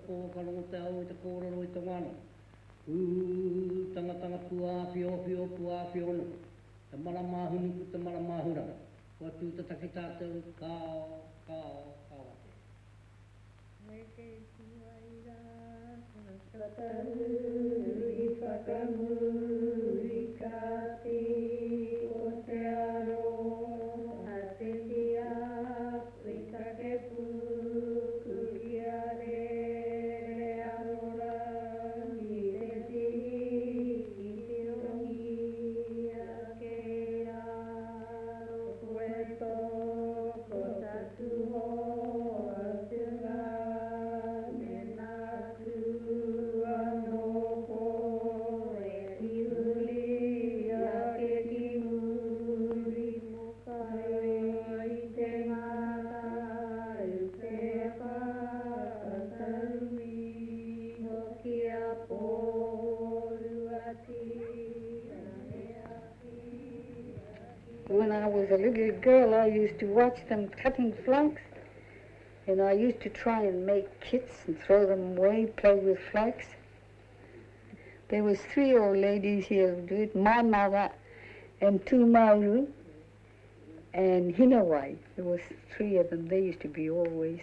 pōkaro te au i te kōrero i te wano. Tanga puāwhio, puāwhio no. Te maramahunu ku te maramahura. Whatu te taki tātou, kao ate. Heke tuaira, whakatahuri, whakamuri, kāti, o te aro, a te tia, wikakepu, kukia re arora, i te ti, i te rongi, a ke aro, pueto, ko tatuho, a te ngā, me nā tu anoko, e hihuri, a ke kimuri, kai i te ngata, i te whakatarui, hoki a pōru ati, When I was a little girl, I used to watch them cutting flax, and I used to try and make kits and throw them away, play with flax. There was 3 old ladies here who do it, my mother and 2 Maori and Hinawai. There was 3 of them. They used to be always,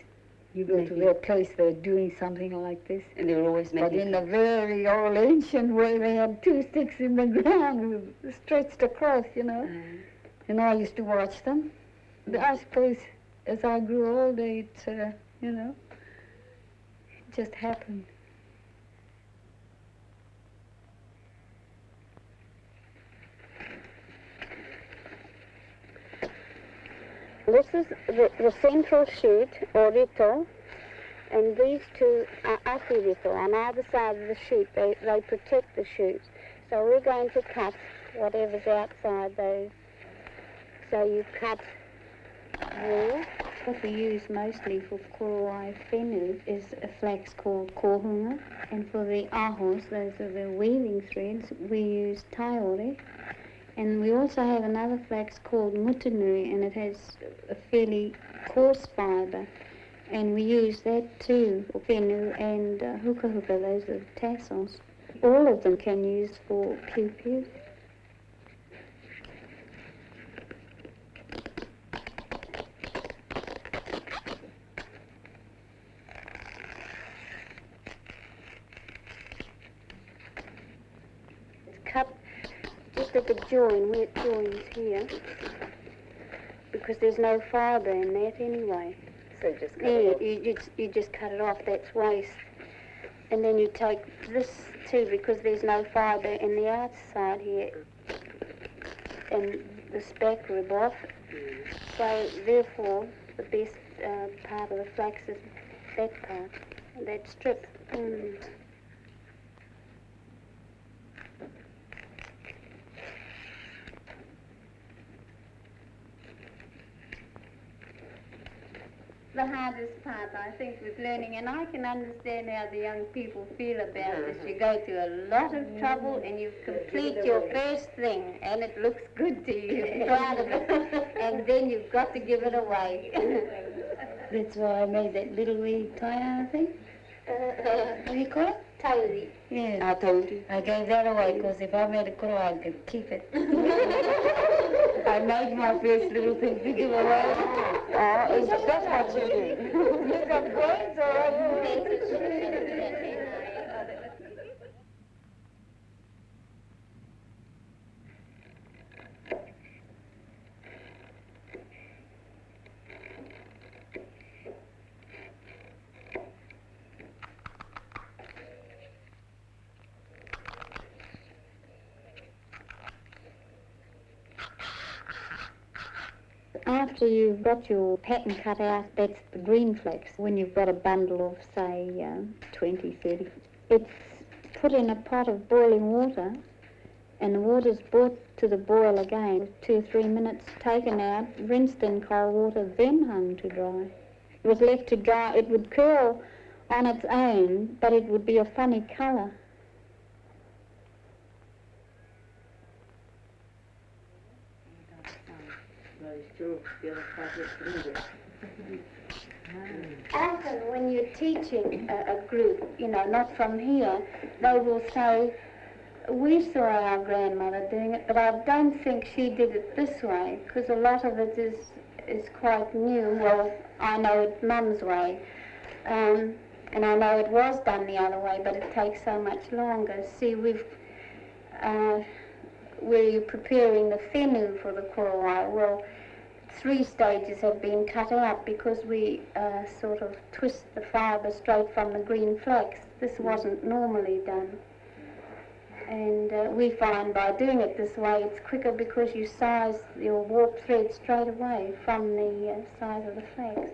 you go to their place, they're doing something like this. And they were always making... But in a very old ancient way, they had 2 sticks in the ground stretched across, you know. And I used to watch them. But I suppose as I grew older, it, you know, it just happened. This is the central shoot, or rito, and these 2 are ahi rito. On either side of the shoot, they protect the shoot. So we're going to cut whatever's outside those. So you cut wool. What we use mostly for korowai whenu is a flax called kohunga, and for the ahos, those are the weaving threads, we use taiore. And we also have another flax called mutanui, and it has a fairly coarse fibre, and we use that too for whenu and huka, those are tassels. All of them can use for piupiu. Cut just at the join, where it joins here, because there's no fibre in that anyway. So you just cut it off? You just cut it off, that's waste. And then you take this too, because there's no fibre in the outside here, and this back rib off. So therefore, the best part of the flax is that part, that strip. The hardest part, I think, was learning, and I can understand how the young people feel about this. You go to a lot of trouble and you complete your first thing, and it looks good to you, you're proud of it, and then you've got to give it away. That's why I made that little wee tie thing. What do you call it? Tauri. Yeah. Tauri. I gave that away because if I made a korowai, I could keep it. I made my first little thing to give away. That's what you do. You got coins or... After you've got your pattern cut out, that's the green flax. When you've got a bundle of, say, 20, 30, it's put in a pot of boiling water, and the water's brought to the boil again, 2 or 3 minutes, taken out, rinsed in cold water, then hung to dry. It was left to dry, it would curl on its own, but it would be a funny colour. Often when you're teaching a group, you know, not from here, they will say, we saw our grandmother doing it, but I don't think she did it this way, because a lot of it is quite new. Well, I know it Mum's way, and I know it was done the other way, but it takes so much longer. See, we're preparing the whenua for the korowai. Well, 3 stages have been cut out because we sort of twist the fibre straight from the green flax. This wasn't normally done. And we find by doing it this way it's quicker because you size your warp thread straight away from the size of the flax.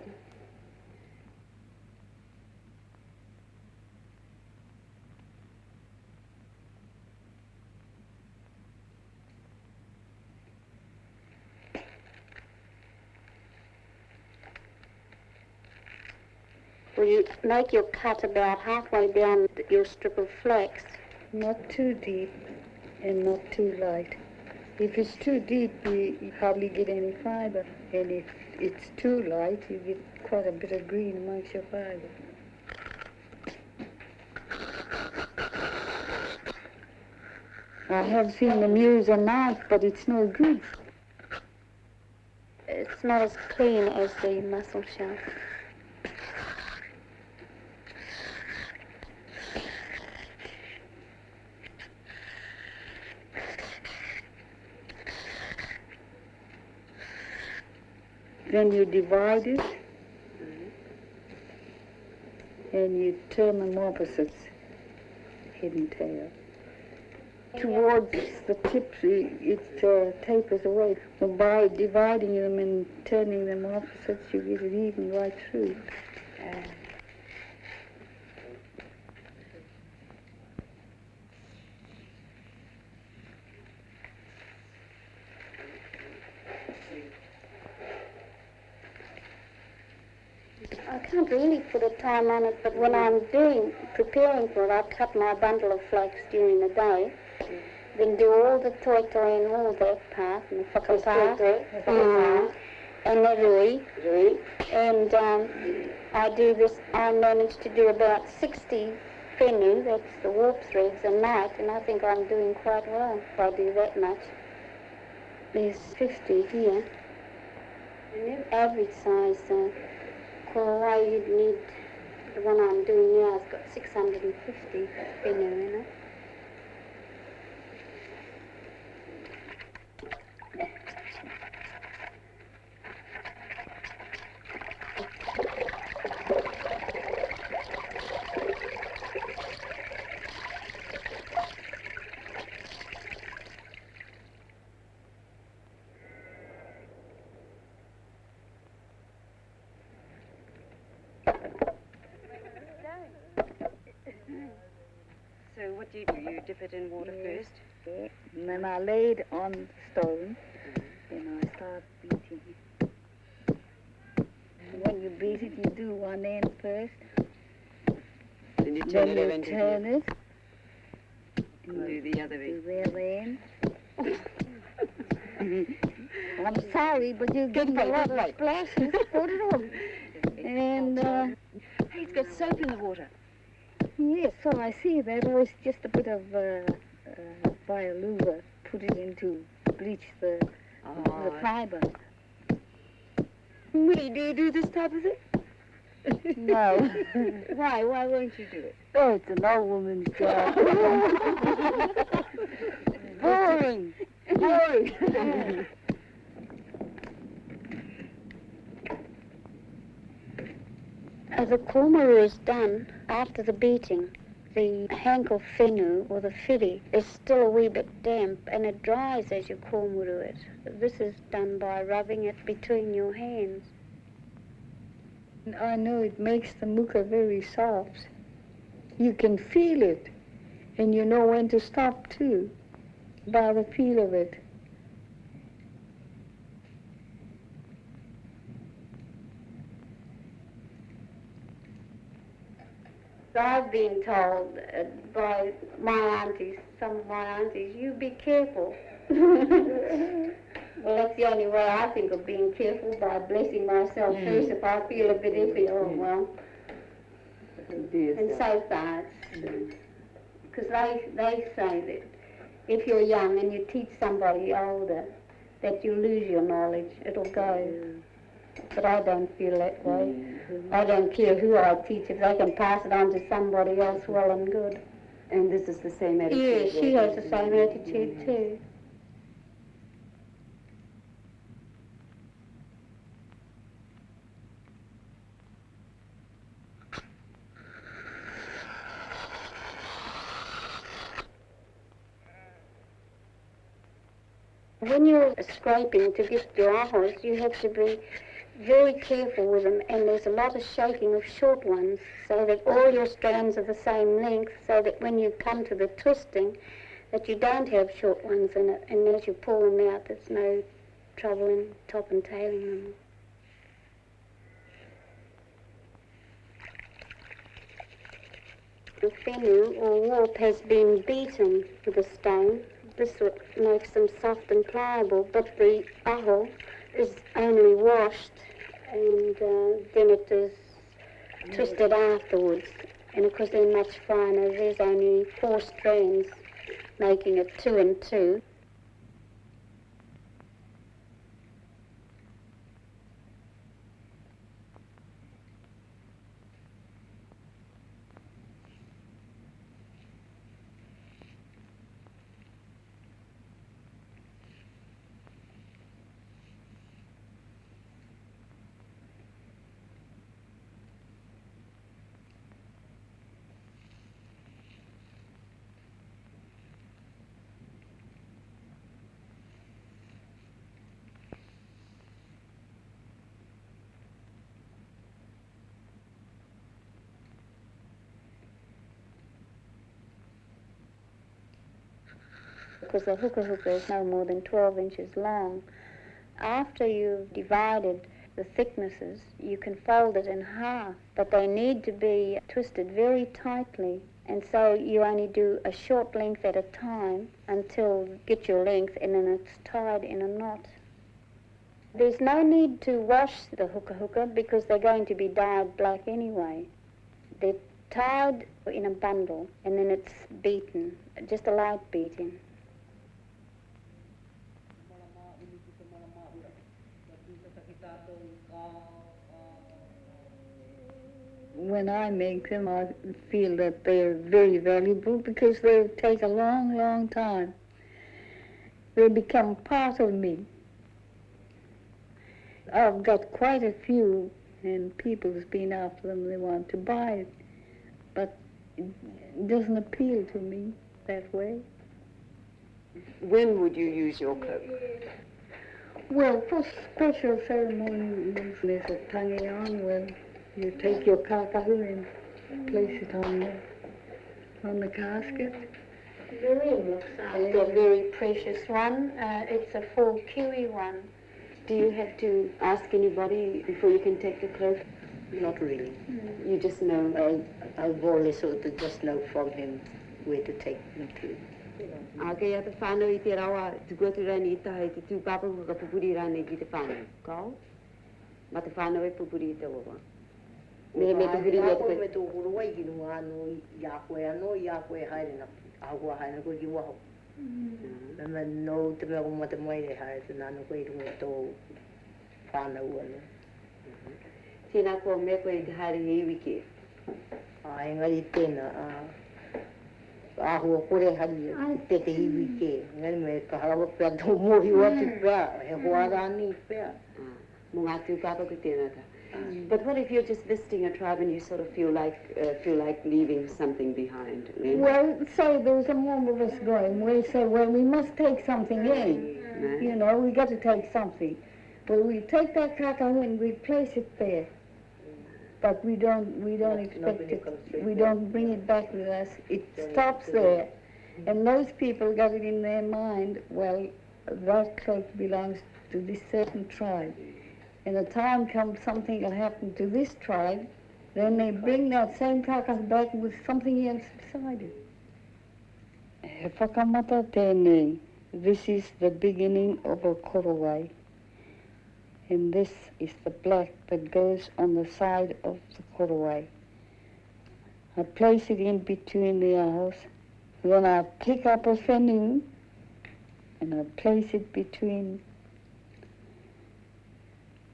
Well, you make your cut about halfway down your strip of flax. Not too deep and not too light. If it's too deep, you hardly get any fibre. And if it's too light, you get quite a bit of green amongst your fibre. I have seen them use a knife, but it's no good. It's not as clean as the mussel shell. Then you divide it, and you turn them opposites, head and tail. Towards the tips, it tapers away. But by dividing them and turning them opposites, you get it even right through. I can't really put a time on it, but when I'm preparing for it, I cut my bundle of flax during the day, then do all the toi and all that part, and the whakapā, and the rui, and I do this, I managed to do about 60 whenua, that's the warp threads, a night, and I think I'm doing quite well if I do that much. There's 50 here, and the average size korowai you'd need, the one I'm doing now has got 650 whenua in it. So what do? You dip it in water first? Yeah. And then I lay it on the stone, and I start beating it. When you beat it, you do one end first. Then you turn it Then you turn it. And do the other end. Do the other end. I'm sorry, but you're getting a lot of splashes. Put it on. And, Hey, it's got soap in the water. yes, so I see that. Oh, it's just a bit of bioluva. Put it in to bleach the fibre. Willie, do you do this type of thing? No. Why? Why won't you do it? Oh, it's an old woman's job. Boring. Boring. As a korma is done after the beating, the hank of whenua or the whiri is still a wee bit damp and it dries as you kormuru it. This is done by rubbing it between your hands. I know it makes the muka very soft. You can feel it, and you know when to stop too, by the feel of it. I've been told by my aunties, some of my aunties, you be careful. Well, that's the only way I think of being careful, by blessing myself first if I feel a bit iffy or well. And so far, because they say that if you're young and you teach somebody older, that you lose your knowledge, it'll go. But I don't feel that way. I don't care who I teach. If they can pass it on to somebody else, well and good. And this is the same attitude? Yeah, she has the same attitude too. When you're scraping to get your ahos, you have to be very careful with them, and there's a lot of shaking of short ones, so that all your strands are the same length, so that when you come to the twisting, that you don't have short ones in it, and as you pull them out, there's no trouble in top and tailing them. The whenua or warp has been beaten with a stone. This makes them soft and pliable, but the aho is only washed and then it is twisted afterwards. And of course they're much finer. There's only 4 strands, making it 2 and 2. Because the hookah is no more than 12 inches long. After you've divided the thicknesses, you can fold it in half, but they need to be twisted very tightly, and so you only do a short length at a time until you get your length, and then it's tied in a knot. There's no need to wash the hookah because they're going to be dyed black anyway. They're tied in a bundle, and then it's beaten, just a light beating. When I make them, I feel that they're very valuable because they take a long, long time. They become part of me. I've got quite a few, and people's been after them, they want to buy it, but it doesn't appeal to me that way. When would you use your cloak? Well, for special ceremonies, there's a tangi on where you take your kakahu and place it on the casket. The ring looks like a very precious one. It's a full kiwi one. Do you have to ask anybody before you can take the cloak? Not really. You just know? I've always sort of just know from him where to take them to. Kaya te whānau I te rawa, tu gotu rani I tahi te tūpapa ka pupuri rani ki te whānau. Kau? Ma te whānau e pupuri I te wawa. Me pupuri I te koe. Me tō korowai ki nunga anu I a koe anō, I a koe haere na ahua haere koe ki waho. Me no te mea ko mata mai re haere te nānu koe runga tō whānau anu. Tēnā kua mea koe te haere he iwi ke. Engari tēnā. Ahua kore hari te iwi ke. Ngari me ka harawa pēr tō mori watu pēr. He hoa rāni pēr. Mō ngā tūpapa ko tēnā ka. But what if you're just visiting a tribe and you sort of feel like leaving something behind? Well, say there's a number of us going. We say, well, we must take something in. You know, we got to take something. Well, we take that kakahu and we place it there. But we don't expect it. We don't bring it back with us. It stops there. And those people got it in their mind, well, that cloak belongs to this certain tribe. And the time comes something will happen to this tribe, then they bring that same kakahu back with something else beside it. He whakamata tēnei, This is the beginning of a korowai. And this is the black that goes on the side of the korowai. I place it in between the hours. Then I pick up a whenua and I place it between,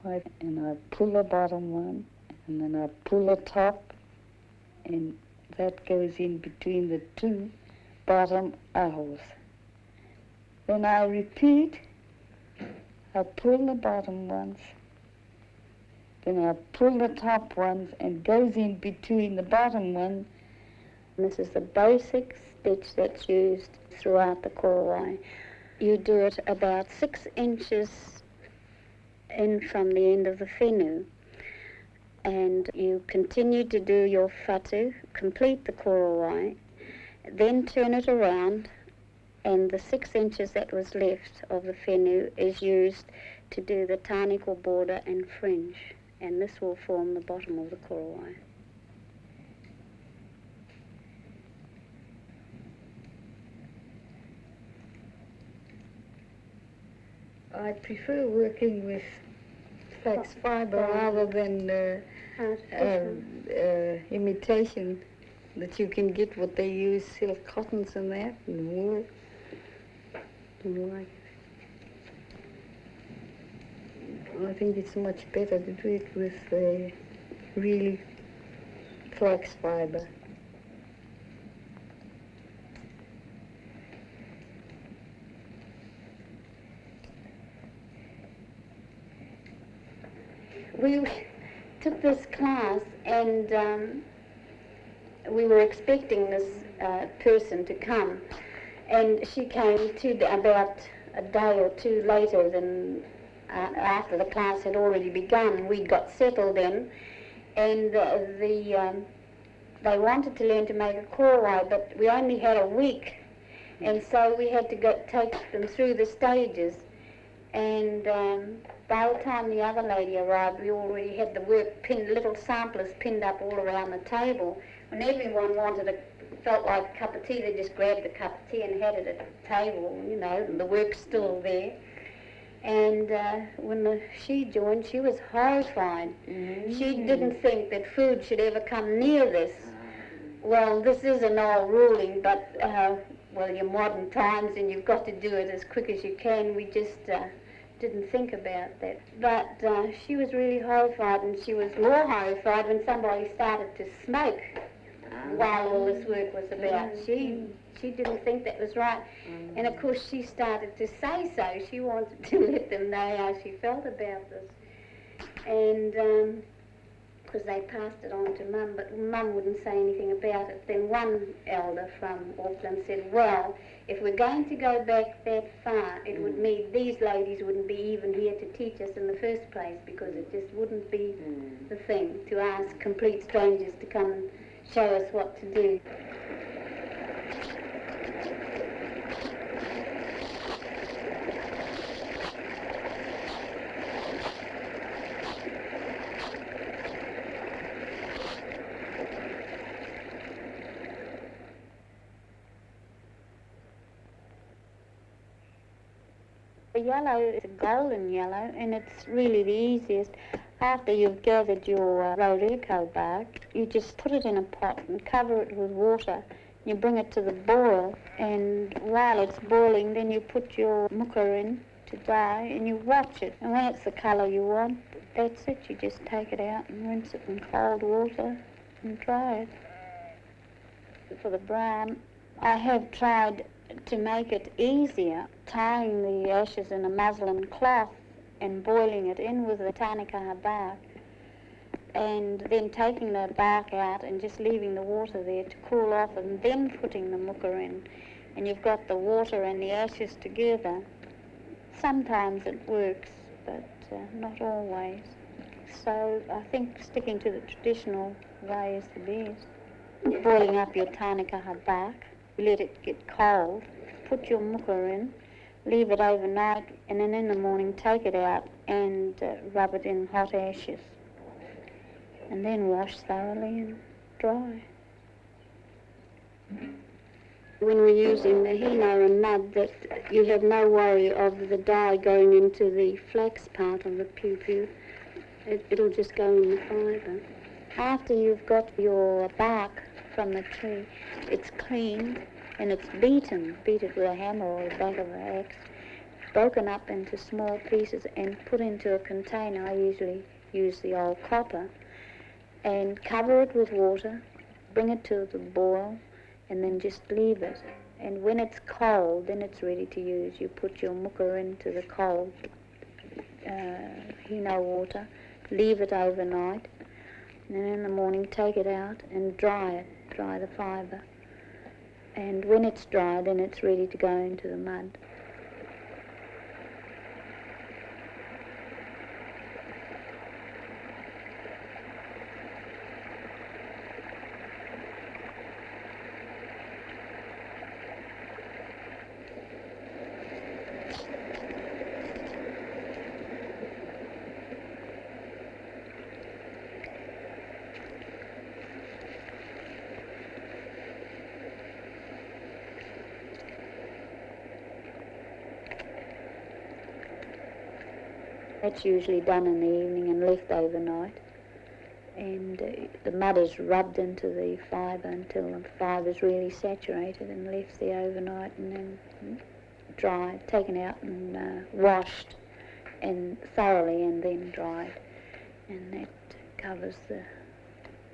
and I pull the bottom one, and then I pull the top, and that goes in between the two bottom ahos. Then I repeat, I pull the bottom ones, then I pull the top ones and goes in between the bottom one. This is the basic stitch that's used throughout the korowai. You do it about 6 inches in from the end of the whenua, and you continue to do your whatu, complete the korowai, then turn it around, and the 6 inches that was left of the whenua is used to do the tāniko border and fringe, and this will form the bottom of the korowai. I prefer working with flax fibre rather than imitation, that you can get what they use, silk cottons and that, and wool. I think it's much better to do it with really flax fibre. We took this class, and we were expecting this person to come, and she came about a day or two later than after the class had already begun. We got settled in, and they wanted to learn to make a korowai, but we only had a week, and so we had to take them through the stages. And by the time the other lady arrived, we already had the work pinned, little samplers pinned up all around the table. When everyone felt like a cup of tea, they just grabbed a cup of tea and had it at the table, you know, and the work's still there. And when she joined, she was horrified. She didn't think that food should ever come near this. Well, this is an old ruling, but, well, you're modern times and you've got to do it as quick as you can. We just didn't think about that. But she was really horrified, and she was more horrified when somebody started to smoke while all this work was about. She didn't think that was right. And of course she started to say so. She wanted to let them know how she felt about this. And because they passed it on to Mum, but Mum wouldn't say anything about it. Then one elder from Auckland said, well, if we're going to go back that far, it would mean these ladies wouldn't be even here to teach us in the first place, because it just wouldn't be the thing to ask complete strangers to come and show us what to do. The yellow is a golden yellow, and it's really the easiest. After you've gathered your harakeke bark, you just put it in a pot and cover it with water. You bring it to the boil, and while it's boiling, then you put your muka in to dry, and you watch it. And when it's the colour you want, that's it. You just take it out and rinse it in cold water and dry it. For the brown, I have tried to make it easier, tying the ashes in a muslin cloth and boiling it in with the tāniko bark, and then taking the bark out and just leaving the water there to cool off, and then putting the muka in, and you've got the water and the ashes together. Sometimes it works, but not always. So I think sticking to the traditional way is the best. Boiling up your tāniko bark, let it get cold, put your muka in, leave it overnight, and then in the morning take it out and rub it in hot ashes, and then wash thoroughly and dry. When we're using the hino and mud, that you have no worry of the dye going into the flax part of the piupiu. It'll just go in the fibre. After you've got your bark from the tree, it's cleaned and it's beaten with a hammer or the back of an axe, broken up into small pieces and put into a container. I usually use the old copper, and cover it with water, bring it to the boil, and then just leave it. And when it's cold, then it's ready to use. You put your muka into the cold hino water, leave it overnight, and then in the morning take it out and dry the fibre. And when it's dry, then it's ready to go into the mud. That's usually done in the evening and left overnight. And the mud is rubbed into the fibre until the fibre is really saturated and left there overnight, and then dried, taken out and washed and thoroughly, and then dried. And that covers the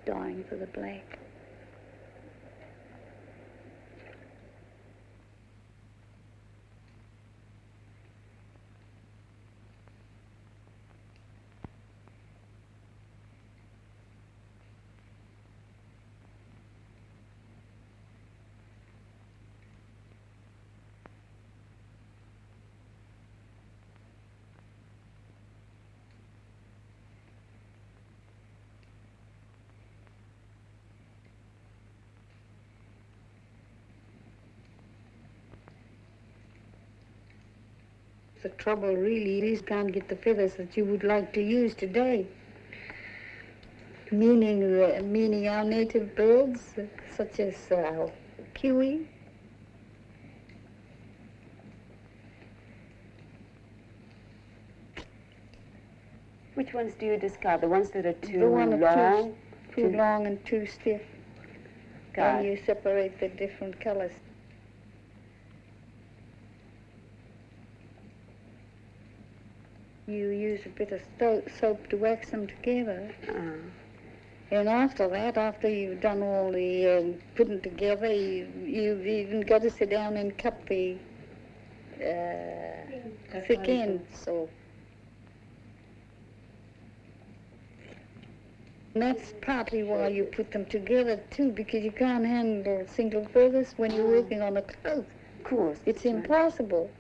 dyeing for the black. The trouble really is can't get the feathers that you would like to use today. Meaning our native birds, such as kiwi. Which ones do you discard? The ones that are too The one long? too long and too stiff. Got And it. you separate the different colors. You use a bit of soap to wax them together. And after that, after you've done all the putting together, you've even got to sit down and cut the thick ends. So. And that's partly why you put them together too, because you can't handle single feathers when you're working on a cloth. Of course. It's impossible.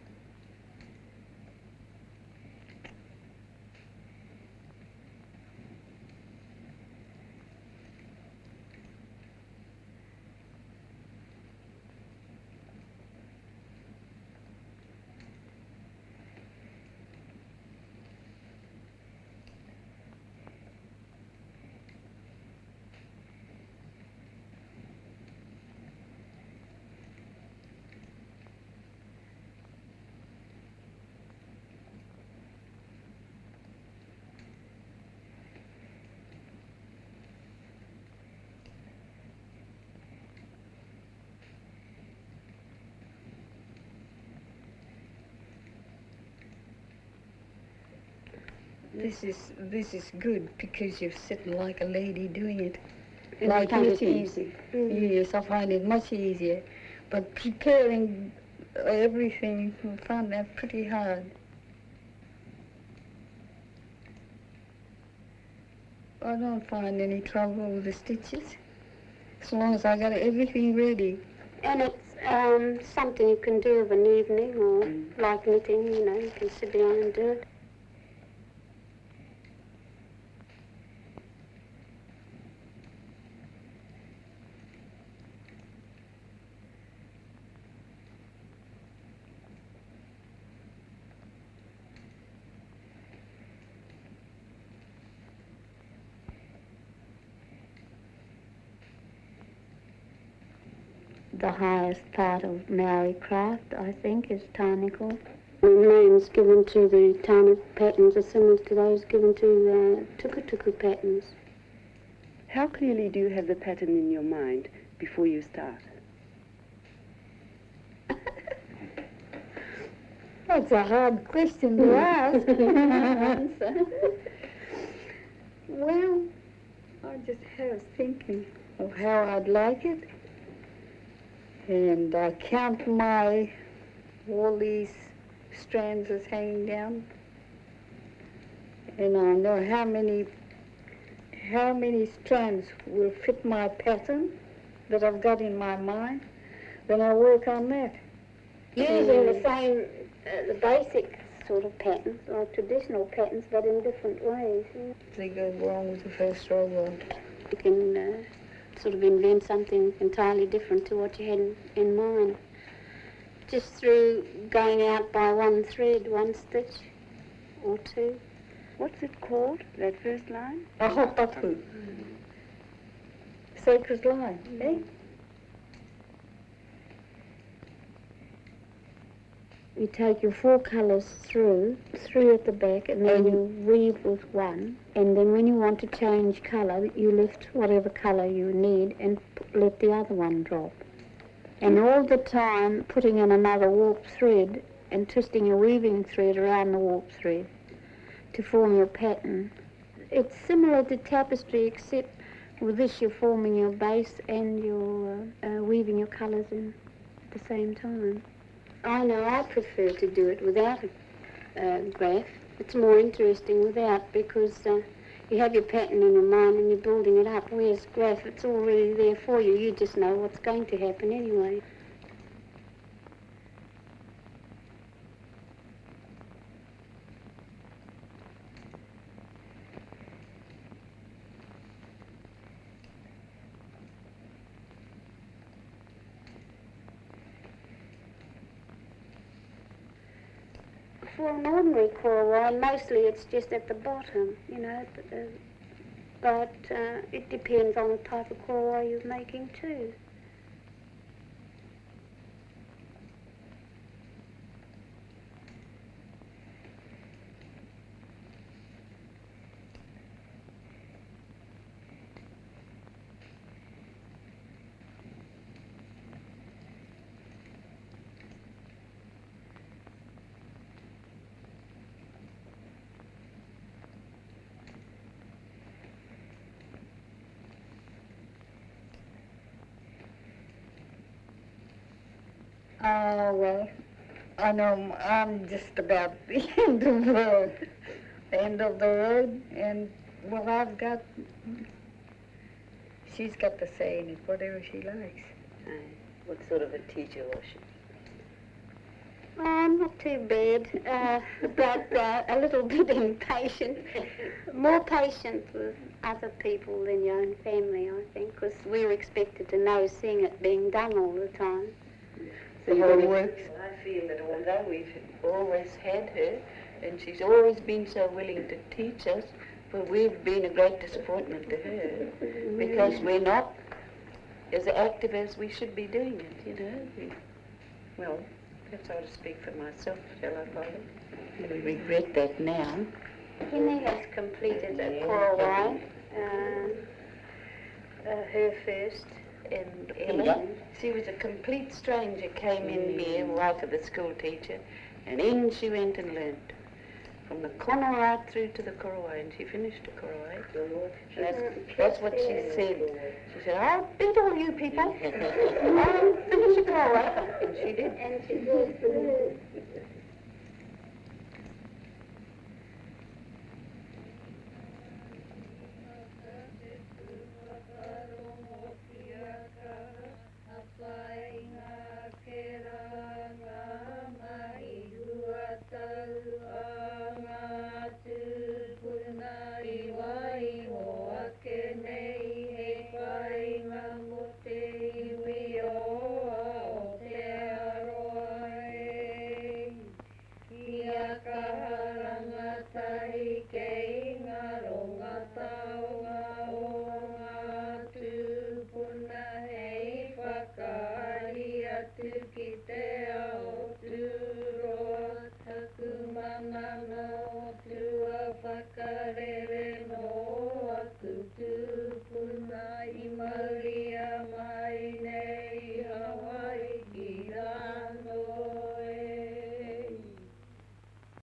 This is good because you sit like a lady doing it. And like you find it knitting. easy. Yes, I find it much easier. But preparing everything, I find that pretty hard. I don't find any trouble with the stitches, as long as I got everything ready. And it's something you can do of an evening, or like knitting, you can sit down and do it. the highest part of Maori craft, I think, is tāniko. The names given to the tāniko patterns are similar to those given to tuku patterns. How clearly do you have the pattern in your mind before you start? That's a hard question to ask. Well, I just have thinking of how I'd like it, and I count all these strands as hanging down, and I know how many strands will fit my pattern that I've got in my mind. Then I work on that. Using the same, the basic sort of patterns, or traditional patterns, but in different ways. They go wrong with the first row. You can sort of invent something entirely different to what you had in mind, just through going out by one thread, one stitch or two. What's it called, that first line? A Whatu. Sacred line, eh? You take your 4 colours through, 3 at the back, and then you weave with 1. And then when you want to change colour, you lift whatever colour you need and let the other one drop. And all the time putting in another warp thread and twisting your weaving thread around the warp thread to form your pattern. It's similar to tapestry, except with this you're forming your base and you're weaving your colours in at the same time. I know I prefer to do it without a graph. It's more interesting without, because you have your pattern in your mind and you're building it up. Whereas graph, it's already there for you. You just know what's going to happen anyway. For an ordinary korowai, mostly it's just at the bottom, you know, but it depends on the type of korowai you're making too. Oh, well, I know I'm just about the end of the road, and, well, she's got the say in it, whatever she likes. What sort of a teacher was she? Oh, not too bad, but a little bit impatient. More patient with other people than your own family, I think, because we're expected to know seeing it being done all the time. So I feel that although we've always had her, and she's always been so willing to teach us, but we've been a great disappointment to her, because we're not as active as we should be doing it, you know. Well, perhaps I ought to speak for myself, shall I, Polly? We regret that now. Henny has completed a korowai, her first. And Ella, she was a complete stranger, came in here, wife of the school teacher, and in she went and learned. From the corner right through to the korowai, and she finished the korowai. That's what she said. She said, I'll beat all you people. I'll finish the korowai. And she did. And she did. hare